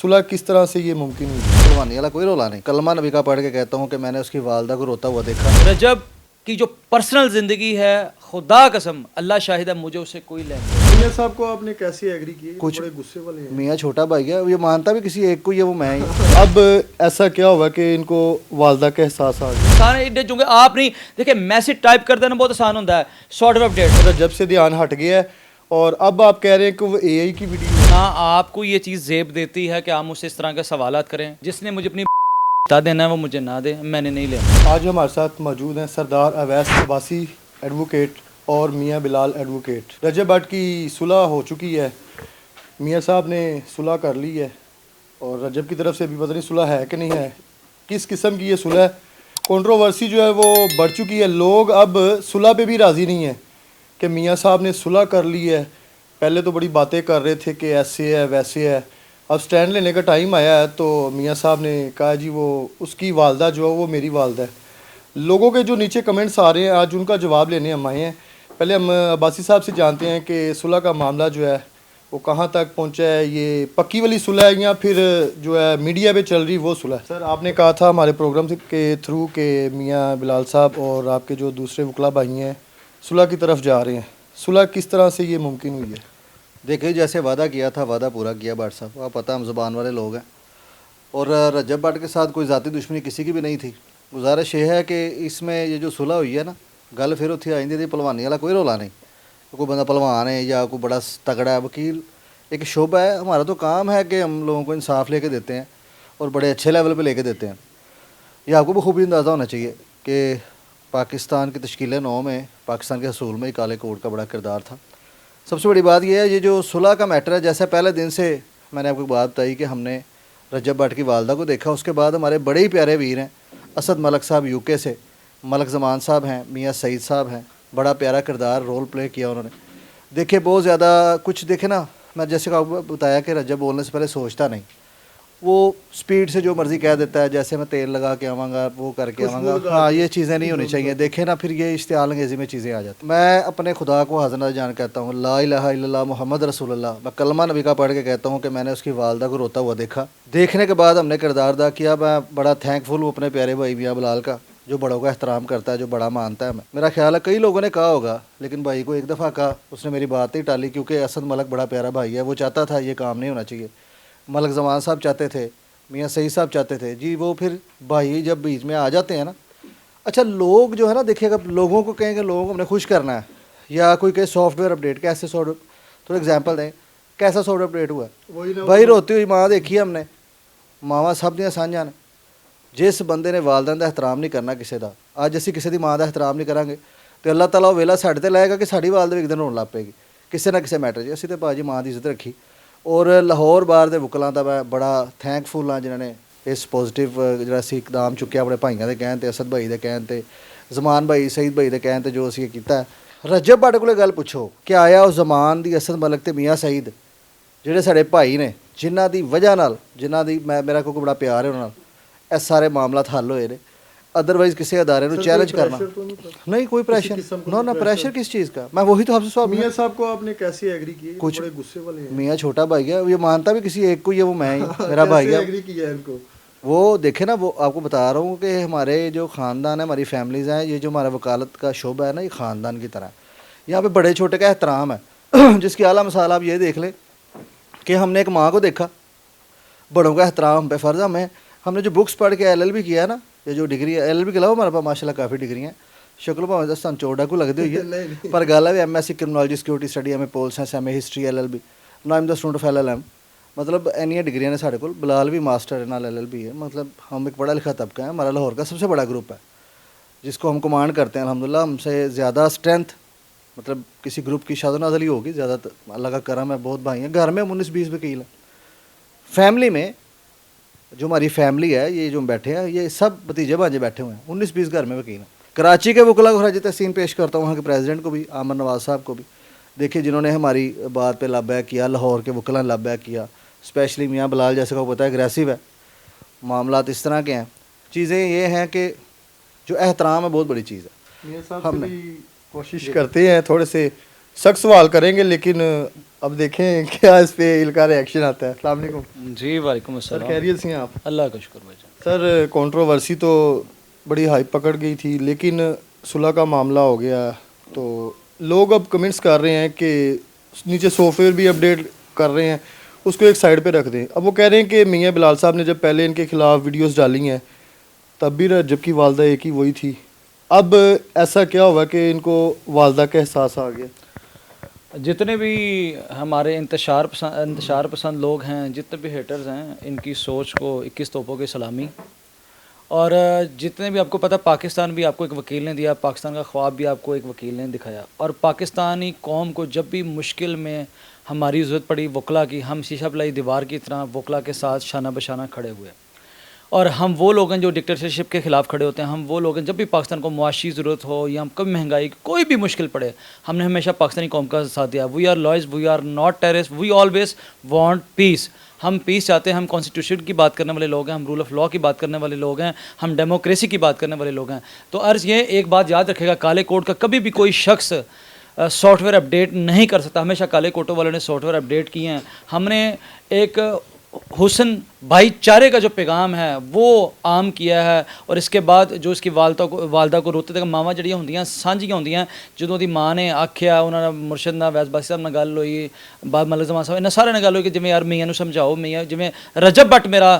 सुलह किस तरह से ये मुमकिन हुई? कुर्बानी वाला कोई रोला नहीं। कलमा नबी का पढ़ के कहता हूँ कि मैंने उसकी वालदा को रोता हुआ देखा। रजब की जो पर्सनल ज़िंदगी है, खुदा कसम अल्लाह शाहिद है, मुझे उससे कोई लेन देन। मियाँ साहब को आपने कैसे एग्री किए? कुछ- बड़े गुस्से वाले हैं। मियाँ छोटा भाई है, ये मानता भी किसी एक को ही है, वो मैं ही। अब ऐसा क्या हुआ कि इनको वालदा का एहसास आ गया? सारे एडे चूंकि आप नहीं देखिए, मैसेज टाइप कर देना बहुत आसान होता है, शॉर्ट अपडेट। मेरा जब से ध्यान हट गया है और अब आप कह रहे हैं कि वो एआई की वीडियो है। ना आपको ये चीज़ जेब देती है कि आप मुझसे इस तरह के सवालात करें। जिसने मुझे अपनी बता देना है वो मुझे ना दे, मैंने नहीं लेना। आज हमारे साथ मौजूद हैं सरदार अवैस अब्बासी एडवोकेट और मियाँ बिलाल एडवोकेट। रजब भट्ट की सुलह हो चुकी है, मियाँ साहब ने सुलह कर ली है और रजब की तरफ से भी पता नहीं सुलह है कि नहीं है। किस किस्म की ये सुलह, कंट्रोवर्सी जो है वो बढ़ चुकी है। लोग अब सुलह पे भी राज़ी नहीं हैं कि मियाँ साहब ने सुलह कर ली है। पहले तो बड़ी बातें कर रहे थे कि ऐसे है वैसे है, अब स्टैंड लेने का टाइम आया है तो मियाँ साहब ने कहा जी वो उसकी वालदा जो है वो मेरी वालदा है। लोगों के जो नीचे कमेंट्स आ रहे हैं आज उनका जवाब लेने हम आए हैं। पहले हम अब्बासी साहब से जानते हैं कि सुलह का मामला जो है वो कहाँ तक पहुँचा है, ये पक्की वाली सुलह है या फिर जो है मीडिया पे चल रही वो सुलह है? सर आपने कहा था हमारे प्रोग्राम के थ्रू कि मियाँ बिलाल साहब और आपके जो दूसरे वकला भाई हैं सुलह की तरफ जा रहे हैं। सुलह किस तरह से ये मुमकिन हुई है? देखिए, जैसे वादा किया था वादा पूरा किया भट्ट साहब। आप पता हम ज़ुबान वाले लोग हैं और रजब भट्ट के साथ कोई ज़ाती दुश्मनी किसी की भी नहीं थी। गुजारिश ये है कि इसमें ये जो सुलह हुई है ना, गल फिर उत्थे आइंदी थी। पहलवानी वाला कोई रोला नहीं। कोई बंदा पहलवान है या कोई बड़ा तगड़ा है वकील, एक शोबा है। हमारा तो काम है कि हम लोगों को इंसाफ लेके देते हैं और बड़े अच्छे लेवल पे लेके देते हैं। ये आपको बखूबी अंदाज़ा होना चाहिए कि पाकिस्तान की तश्कील-ए-नौ में, पाकिस्तान के हसूल में काले कोड का बड़ा किरदार था। सबसे बड़ी बात यह है, ये जो सुलह का मैटर है, जैसे पहले दिन से मैंने आपको बात बताई कि हमने रजब भट्ट की वालदा को देखा। उसके बाद हमारे बड़े ही प्यारे वीर हैं असद मलक साहब यूके से, मलक ज़मान साहब हैं, मियाँ सईद साहब हैं, बड़ा प्यारा किरदार रोल प्ले किया उन्होंने। देखिए बहुत ज़्यादा कुछ देखे ना, मैं जैसे आपको बताया कि रजब बोलने से पहले सोचता नहीं, वो स्पीड से जो मर्ज़ी कह देता है। जैसे मैं तेल लगा के आवाँगा, वो करके आवाँगा, हाँ ये चीज़ें नहीं होनी चाहिए। देखे ना फिर ये इश्तिहाल अंगेज़ी में चीज़ें आ जाती। मैं अपने खुदा को हाज़िर जान कहता हूँ, ला इलाहा इल्लल्लाह मुहम्मद रसूलुल्लाह। मैं कलमा नबी का पढ़ के कहता हूँ कि मैंने उसकी वालदा को रोता हुआ देखा। देखने के बाद हमने किरदार अदा किया। मैं बड़ा थैंकफुल हूँ अपने प्यारे भाई मियाँ बिलाल का, जो बड़ों का एहतराम करता है, जो बड़ा मानता है। मेरा ख्याल है कई लोगों ने कहा होगा, लेकिन भाई को एक दफ़ा कहा, उसने मेरी बात ही टाली, क्योंकि असद मलक बड़ा प्यारा भाई है। वो चाहता था ये काम नहीं होना चाहिए। मलक ज़मान साहब चाहते थे, मियाँ सईद साहब चाहते थे जी। वो फिर भाई जब बीच में आ जाते हैं ना, अच्छा लोग जो है ना, देखिएगा लोगों को कहेंगे लोगों को हमने खुश करना है, या कोई कहे सॉफ्टवेयर अपडेट, कैसे सॉफ्टवेयर, थोड़ा एग्जांपल दें, कैसा सॉफ्टवेयर अपडेट हुआ है? भाई रोती हुई माँ देखी है हमने, मावा सब दियाँ साझा ने। जिस बंदे ने वालदा का एहतराम नहीं करना किसी का, अज असीं किसी की माँ का एहतराम नहीं करांगे तो अल्लाह ताला वेला साढ़े ते लाएगा कि साड़ी वालदा भी एक दिन रोन लग पेगी किसी ना किसी मैटर 'च। असीं तो भाजी माँ की इज्जत रखी। और लाहौर बार के वकलों का मैं बड़ा थैंकफुल हाँ जिन्होंने इस पॉजिटिव जो इकदाम चुक्या अपने भाइयों के कहने, असद भाई के कहने, ज़मान भाई सईद भाई के कहने, जो असीं किया। रजब भट्ट को गल पुछो कि आया उस ज़मान की, असद मलक ते मियाँ सईद ਜਿਹੜੇ ਸਾਡੇ ਭਾਈ ਨੇ, ਜਿਨ੍ਹਾਂ ਦੀ ਵਜ੍ਹਾ ਨਾਲ, ਜਿਨ੍ਹਾਂ ਦੀ ਮੇਰਾ ਕੋਈ ਬੜਾ ਪਿਆਰ ਹੈ ਉਹਨਾਂ ਨਾਲ, ਇਹ ਸਾਰੇ ਮਾਮਲਾਤ ਹੱਲ ਹੋਏ ਨੇ। अदरवाइज किसी अदारे को चैलेंज करना नहीं, कोई प्रेशर नो ना। प्रेशर किस चीज़ का? मैं वही तो आपसे सवाल। मियाँ साहब को आपने कैसे एग्री किया? कुछ बड़े गुस्से वाले हैं। मियाँ छोटा भाई है, ये मानता भी किसी एक को ही है, वो मैं ही, मेरा भाई है। एग्री किया इनको? वो देखे ना, वो आपको बता रहा हूँ कि हमारे जो ख़ानदान है, हमारी फैमिलीज़ हैं, ये जो हमारा वकालत का शोबा है ना, ये ख़ानदान की तरह। यहाँ पे बड़े छोटे का एहतराम है, जिसकी आला मिसाल आप ये देख लें कि हमने एक माँ को देखा, बड़ों का एहतराम हम पे फ़र्ज़। हमने जो बुक्स पढ़ के LLB किया है ना, ये जो डिग्री है LLB के अलावा हमारे पास माशाल्लाह काफ़ी डिग्री हैं। शक्ल भावें दस सन चोड़ा को लगती हुई है, पर गल है MSc criminology security study, MA pol science, MA history LLB, ना am the student of LLM। मतलब इन्नियां डिग्रियां ने साढ़े को। बिलाल भी मास्टर है, नाल LLB है। मतलब हम एक पढ़ा लिखा तबका है। हमारा लाहौर का सबसे बड़ा ग्रुप है जिसको हम कमांड करते हैं अल्हम्दुलिल्लाह। हमसे ज़्यादा स्ट्रेंथ मतलब किसी ग्रुप की शादो नाज़िल ही होगी ज़्यादा। अल्लाह का करम है, बहुत भाई हैं। घर में 19-20 वकील हैं। फैमिली में जो हमारी फैमिली है, ये जो बैठे हैं, ये सब भतीजे भांजे बैठे हुए हैं। 19-20 घर में वकील हैं। कराची के वकला को खराज तहसीन पेश करता हूँ, वहाँ के प्रेसिडेंट को भी, आमर नवाज़ साहब को भी। देखिए जिन्होंने हमारी बात पे लाभैक किया, लाहौर के वकला ने लाभैक किया। स्पेशली मियाँ बिलाल जैसे को पता है एग्रेसिव है, मामलात इस तरह के हैं। चीज़ें ये हैं कि जो एहतराम है बहुत बड़ी चीज़ है। मियाँ साहब भी कोशिश करते हैं थोड़े से सख्त सवाल करेंगे, लेकिन अब देखें क्या इस पे इनका रिएक्शन आता है। अस्सलाम वालेकुम जी वालेकुम सर, अस्सलाम। खैरियत से हैं आप? अल्लाह का शुक्र भाईजान। सर, कंट्रोवर्सी तो बड़ी हाइप पकड़ गई थी, लेकिन सुलह का मामला हो गया तो लोग अब कमेंट्स कर रहे हैं कि नीचे सॉफ्टवेयर भी अपडेट कर रहे हैं, उसको एक साइड पे रख दें। अब वो कह रहे हैं कि मियां बिलाल साहब ने जब पहले इनके खिलाफ वीडियोस डाली हैं तब भी रजब की वालदा एक ही वही थी। अब ऐसा क्या हुआ कि इनको वालदा का एहसास आ गया? जितने भी हमारे इंतशार पसंद लोग हैं, जितने भी हेटर्स हैं, इनकी सोच को 21 तोपों की सलामी। और जितने भी आपको पता, पाकिस्तान भी आपको एक वकील ने दिया, पाकिस्तान का ख्वाब भी आपको एक वकील ने दिखाया। और पाकिस्तानी कौम को जब भी मुश्किल में हमारी ज़रूरत पड़ी वकला की, हम शीशा पिलाई दीवार की तरह वकला के साथ शाना बशाना खड़े हुए। और हम वो लोग हैं जो डिक्टेटरशिप के ख़िलाफ़ खड़े होते हैं। हम वो लोग हैं जब भी पाकिस्तान को मुआशी ज़रूरत हो या हम कभी महंगाई कोई भी मुश्किल पड़े, हमने हमेशा पाकिस्तानी कौम का साथ दिया। We are lawyers, we are not terrorist, we always want peace. हम पीस चाहते हैं, हम कॉन्स्टिट्यूशन की बात करने वाले लोग हैं, हम रूल ऑफ लॉ की बात करने वाले लोग हैं, हम डेमोक्रेसी की बात करने वाले लोग हैं। तो अर्ज़ ये एक बात याद रखेगा, काले कोड का कभी भी कोई शख्स सॉफ्टवेयर अपडेट नहीं कर सकता। हमेशा काले कोटों वालों ने सॉफ्टवेयर अपडेट किए हैं। हमने एक हुस्न भाईचारे का जो पैगाम है वो आम किया है। और इसके बाद जो इसकी वालदा को रोते थे मावां जड़ियाँ होंदियां सांझियां होंदियां, ਜਦੋਂ ਦੀ ਮਾਂ ਨੇ ਆਖਿਆ, ਉਹਨਾਂ ਨਾਲ ਮੁਰਸ਼ਦ ਨਾਲ ਵੈਸ ਬਾਸੀ ਸਾਹਿਬ ਨਾਲ ਗੱਲ ਹੋਈ, ਬਾਦ ਮਲਕ ਜ਼ਮਾਨ ਸਾਹਿਬ, ਇਹਨਾਂ ਸਾਰਿਆਂ ਨਾਲ ਗੱਲ ਹੋਈ ਕਿ ਜਿਵੇਂ ਯਾਰ ਮੀਆਂ ਨੂੰ ਸਮਝਾਓ, ਮੀਆਂ ਜਿਵੇਂ रजब भट्ट मेरा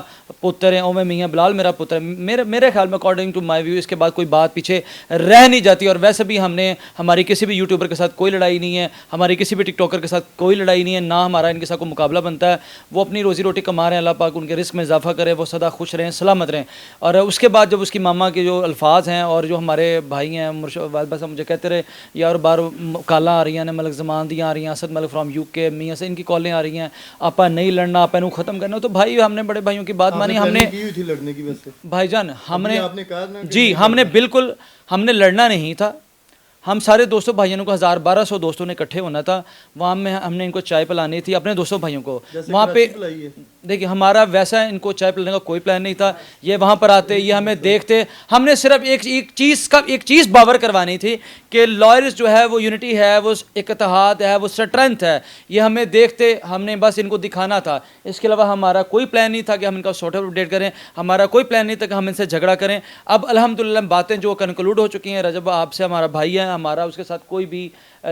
पुत्र है उਵੇਂ मियाँ बिलाल मेरा पुत्र है। मेरे ख्याल में अकॉर्डिंग टू माय व्यू इसके बाद कोई बात पीछे रह नहीं जाती। और वैसे भी हमने हमारी किसी भी यूट्यूबर के साथ कोई लड़ाई नहीं है, हमारी किसी भी टिकटॉकर के साथ कोई लड़ाई नहीं है, ना हमारा इनके साथ कोई मुकाबला बनता है। वो अपनी रोज़ी रोटी कमा रहे हैं, अल्लाह पाक उनके रिस्क में इजाफा करे, वो सदा खुश रहें, सलामत रहें। और उसके बाद जब उसकी मामा के जो अल्फाज हैं और जो हमारे भाई हैं मुर्शद वालबा साहब मुझे कहते रहे यार बार काला आ रही हैं, मलक जमान दी आ रही हैं, असद मलक फ्राम यूके, मियाँ से इनकी कॉलें आ रही हैं, आपा नहीं लड़ना, आपा इनको ख़त्म करना। तो भाई हमने बड़े भाइयों की बात मानी, हमने की हुई थी लड़ने की वजह से भाईजान हमने आपने कहा ना जी हमने बिल्कुल हमने लड़ना नहीं था। हम सारे दोस्तों भाइयों को 1000-1200 दोस्तों ने इकट्ठे होना था। वहाँ में हमने इनको चाय पिलानी थी अपने दोस्तों भाइयों को। वहाँ पे देखिए हमारा वैसा इनको चाय पिलाने का कोई प्लान नहीं था। ये वहाँ पर आते, ये हमें देखते, हमने सिर्फ एक चीज़ बावर करवानी थी कि लॉयर्स जो है वो यूनिटी है, वो एक इत्तेहाद है, वो स्ट्रेंथ है। ये हमें देखते, हमने बस इनको दिखाना था। इसके अलावा हमारा कोई प्लान नहीं था कि हम इनका सॉफ्टवेयर अपडेट करें, हमारा कोई प्लान नहीं था कि हम इनसे झगड़ा करें। अब अल्हम्दुलिल्लाह बातें जो कंक्लूड हो चुकी हैं, रजब आपसे हमारा भाई है, हमारा उसके साथ कोई भी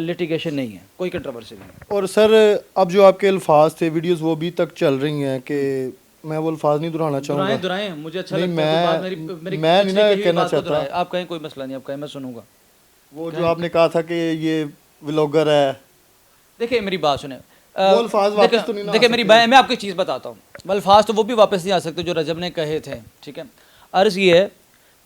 लिटिगेशन नहीं है, कोई कंट्रोवर्सी नहीं है। और सर अब जो आपके अल्फाज थे वीडियोस वो भी तक चल रही हैं कि मैं वो अल्फाज नहीं दोहराना चाहूँगा। दुराएं मुझे अच्छा नहीं, लगता है। मैं- बात मेरी मैं नहीं ना पिछली कही कहना बात को चाहता। दोहराएं। आप कहें कोई मसला नहीं, आप कहें मैं सुनूंगा। वो जो आपने कहा था कि ये व्लॉगर है, देखिए मेरी बात सुने, वो अल्फाज वापस तो नहीं ना आ देखिए मेरी सकते। मैं आपको एक चीज़ बताता हूँ। अल्फाज तो वो भी वापस नहीं आ सकते जो रजब ने कहे थे, ठीक है। अर्ज़ ये है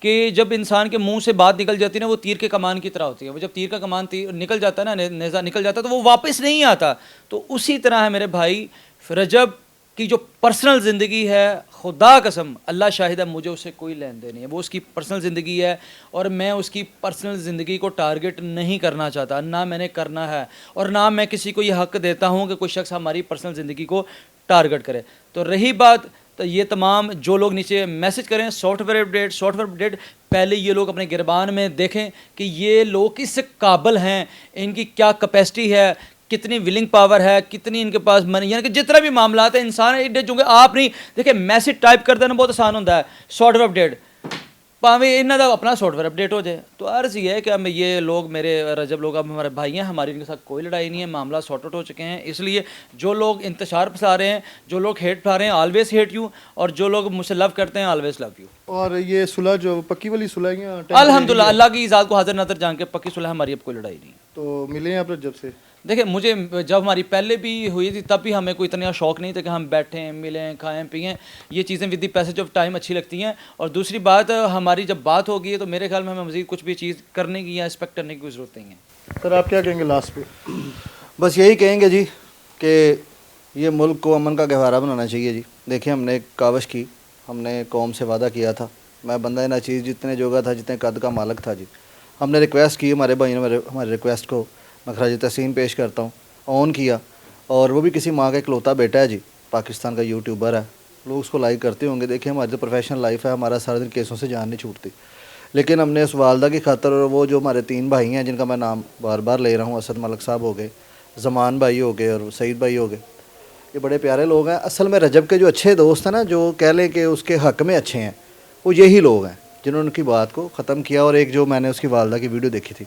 कि जब इंसान के मुंह से बात निकल जाती है ना, वो तीर के कमान की तरह होती है। वो जब तीर का कमान निकल जाता है ना, नेज़ा निकल जाता है, तो वो वापस नहीं आता। तो उसी तरह है मेरे भाई, रजब की जो पर्सनल ज़िंदगी है, खुदा कसम अल्लाह शाहिद है, मुझे उससे कोई लेन देन नहीं है। वो उसकी पर्सनल ज़िंदगी है और मैं उसकी पर्सनल ज़िंदगी को टारगेट नहीं करना चाहता, ना मैंने करना है। और ना मैं किसी को ये हक़ देता हूँ कि कोई शख्स हमारी पर्सनल ज़िंदगी को टारगेट करे। तो रही बात, तो ये तमाम जो लोग नीचे मैसेज करें सॉफ्टवेयर अपडेट, पहले ये लोग अपने गिरबान में देखें कि ये लोग किस काबिल हैं, इनकी क्या कैपेसिटी है, कितनी विलिंग पावर है, कितनी इनके पास मनी, यानी कि जितना भी मामला है इंसान एडे चूँकि आप नहीं देखिए मैसेज टाइप कर देना बहुत आसान होता है। सॉफ्टवेयर अपडेट भावें इन्हों का अपना सॉफ्टवेयर अपडेट हो जाए। तो अर्ज़ ये है कि हम ये लोग मेरे रजब लोग अब हमारे भाई हैं, हमारी इनके साथ कोई लड़ाई नहीं है, मामला सॉर्ट आउट हो चुके हैं। इसलिए जो लोग इंतशार फैला रहे हैं, जो लोग हेट फैला रहे हैं, ऑलवेज हेट यू, और जो लोग मुझसे लव करते हैं ऑलवेज लव यू। और ये सुलह जो पक्की वाली सुलह है, अल्हम्दुलिल्लाह अल्लाह की ज़ात को हाजिर नजर जान के पक्की सुलह, हमारी अब कोई लड़ाई नहीं है। तो मिले हैं आप रजब से? देखिए मुझे जब हमारी पहले भी हुई थी तब भी हमें कोई इतना शौक़ नहीं था कि हम बैठें, मिलें, खाएं, पिएं। ये चीज़ें with the passage of time अच्छी लगती हैं। और दूसरी बात, हमारी जब बात होगी है तो मेरे ख्याल में हमें मज़ीद कुछ भी चीज़ करने की या एक्सपेक्ट करने की कोई ज़रूरत नहीं है। सर आप क्या कहेंगे लास्ट पे? बस यही कहेंगे जी कि ये मुल्क को अमन का गहवारा बनाना चाहिए जी। देखिए हमने एक कावश की, हमने कौम से वादा किया था, मैं बंदा ना चीज़ जितने जोगा था, जितने कद का मालक था जी। हमने रिक्वेस्ट की, हमारे भाइयों ने हमारी रिक्वेस्ट को मैं खराज तहसीन पेश करता हूँ, ऑन किया। और वो भी किसी माँ का इकलौता बेटा है जी, पाकिस्तान का यूट्यूबर है, लोग उसको लाइक करते होंगे। देखिए हमारी तो प्रोफेशनल लाइफ है, हमारा सारा दिन केसों से जान नहीं छूटती। لیکن ہم نے اس والدہ کی خاطر اور وہ جو ہمارے 3 بھائی ہیں جن کا میں نام بار بار لے رہا ہوں، اسد ملک صاحب ہو گئے، زمان بھائی ہو گئے اور سعید بھائی ہو گئے، یہ بڑے پیارے لوگ ہیں. اصل میں رجب کے جو اچھے دوست ہیں نا، جو کہہ لیں کہ اس کے حق میں اچھے ہیں، وہ یہی لوگ ہیں جنہوں نے ان کی بات کو ختم کیا. اور ایک جو میں نے اس کی والدہ کی ویڈیو دیکھی تھی،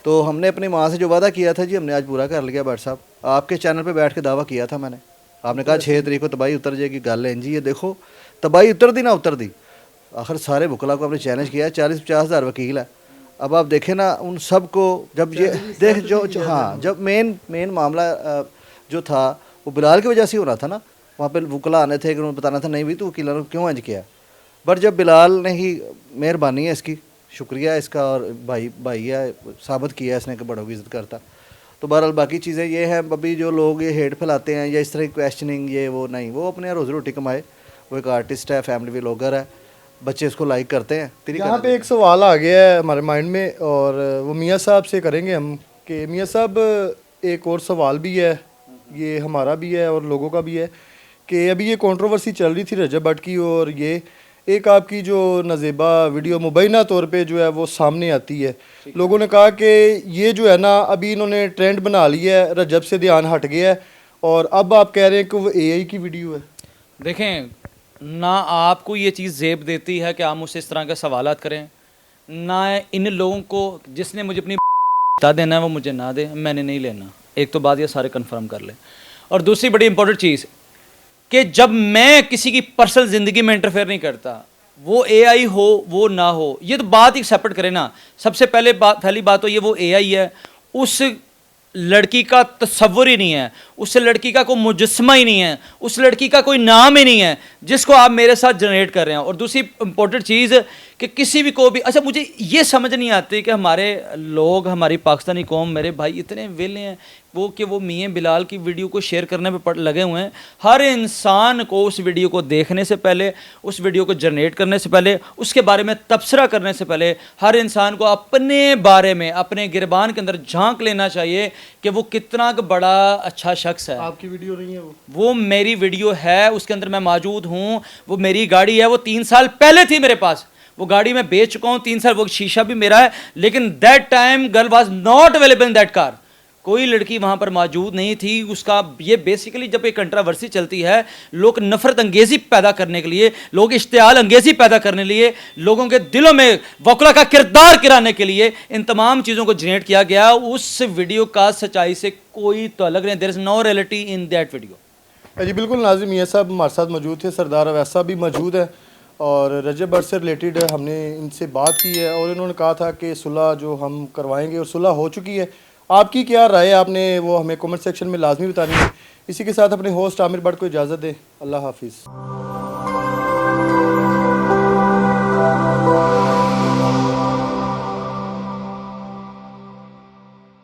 تو ہم نے اپنی ماں سے جو وعدہ کیا تھا جی، ہم نے آج پورا کر لیا. بٹ صاحب آپ کے چینل پہ بیٹھ کے دعویٰ کیا تھا میں نے، آپ نے کہا 6 تاریخ کو تباہی اتر جائے گی. گل ہے جی، یہ دیکھو تباہی اتر دی نہ اتر دی، آخر سارے وکلا کو آپ نے چیلنج کیا ہے. 40-50 ہزار وکیل ہے. اب آپ دیکھیں نا ان سب کو، جب یہ دیکھ ہاں، جب مین معاملہ جو تھا وہ بلال کی وجہ سے ہو رہا تھا نا، وہاں پہ وکلا آنے تھے کہ انہوں نے بتانا تھا نہیں بھی تو وکیلوں نے کیوں انج کیا. بٹ جب بلال نے ہی، مہربانی ہے اس کی، شکریہ اس کا، اور بھائی ہے، ثابت کیا ہے اس نے کہ بڑوں کی عزت کرتا. تو بہرحال باقی چیزیں یہ ہیں، ابھی جو لوگ یہ ہیٹ پھیلاتے ہیں یا اس طرح کی کویسچننگ، یہ وہ نہیں، وہ اپنے روزی روٹی کمائے. وہ ایک آرٹسٹ ہے، فیملی ولاگر ہے، بچے اس کو لائک کرتے ہیں. یہاں پہ ایک سوال آ گیا ہے ہمارے مائنڈ میں، اور وہ میاں صاحب سے کریں گے ہم کہ میاں صاحب ایک اور سوال بھی ہے، یہ ہمارا بھی ہے اور لوگوں کا بھی ہے، کہ ابھی یہ کنٹروورسی چل رہی تھی رجب بٹ کی، اور یہ ایک آپ کی جو نازیبہ ویڈیو مبینہ طور پہ جو ہے وہ سامنے آتی ہے. لوگوں نے کہا کہ یہ جو ہے نا ابھی انہوں نے ٹرینڈ بنا لیا ہے، رجب سے دھیان ہٹ گیا ہے، اور اب آپ کہہ رہے ہیں کہ وہ اے آئی کی ویڈیو ہے. دیکھیں، نہ آپ کو یہ چیز زیب دیتی ہے کہ آپ مجھ سے اس طرح کے سوالات کریں، نہ ان لوگوں کو جس نے مجھے اپنی بتا دینا ہے وہ مجھے نہ دے، میں نے نہیں لینا. ایک تو بات یہ سارے کنفرم کر لیں. اور دوسری بڑی امپورٹنٹ چیز کہ جب میں کسی کی پرسنل زندگی میں انٹرفیئر نہیں کرتا، وہ اے آئی ہو وہ نہ ہو، یہ تو بات ہی سیپریٹ کرے نا. سب سے پہلی بات تو یہ وہ اے آئی ہے، اس لڑکی کا تصور ہی نہیں ہے، اس لڑکی کا کوئی مجسمہ ہی نہیں ہے، اس لڑکی کا کوئی نام ہی نہیں ہے جس کو آپ میرے ساتھ جنریٹ کر رہے ہیں. اور دوسری امپورٹنٹ چیز کہ کسی بھی کو بھی، اچھا مجھے یہ سمجھ نہیں آتی کہ ہمارے لوگ، ہماری پاکستانی قوم، میرے بھائی اتنے ویلے ہیں وہ میاں بلال کی ویڈیو کو شیئر کرنے پہ لگے ہوئے ہیں. ہر انسان کو اس ویڈیو کو دیکھنے سے پہلے، اس ویڈیو کو جنریٹ کرنے سے پہلے، اس کے بارے میں تبصرہ کرنے سے پہلے، ہر انسان کو اپنے بارے میں اپنے گربان کے اندر جھانک لینا چاہیے کہ وہ کتنا بڑا اچھا شخص ہے. آپ کی ویڈیو نہیں ہے وہ میری ویڈیو ہے، اس کے اندر میں موجود ہوں. وہ میری گاڑی ہے، وہ 3 سال پہلے تھی میرے پاس، وہ گاڑی میں بیچ چکا ہوں 3 سال، وہ شیشہ بھی میرا ہے. لیکن that time girl was not available in that car. کوئی لڑکی وہاں پر موجود نہیں تھی. اس کا یہ بیسیکلی جب ایک کنٹراورسی چلتی ہے، لوگ نفرت انگیزی پیدا کرنے کے لیے، لوگ اشتعال انگیزی پیدا کرنے کے لیے، لوگوں کے دلوں میں وکلا کا کردار گرانے کے لیے ان تمام چیزوں کو جنریٹ کیا گیا. اس ویڈیو کا سچائی سے کوئی تعلق نہیں. دیر از نو ریئلٹی ان دیٹ ویڈیو. جی بالکل. ناظم میاں صاحب ہمارے ساتھ موجود تھے، سردار اویس صاحب بھی موجود ہیں، اور رجب بٹ سے ریلیٹڈ ہم نے ان سے بات کی ہے، اور انہوں نے کہا تھا کہ صلح جو ہم کروائیں گے، اور صلح ہو چکی ہے. آپ کی کیا رائے ہے؟ آپ نے وہ ہمیں کمنٹ سیکشن میں لازمی بتانی ہے. اسی کے ساتھ اپنے ہوسٹ عامر بٹ کو اجازت دیں. اللہ حافظ.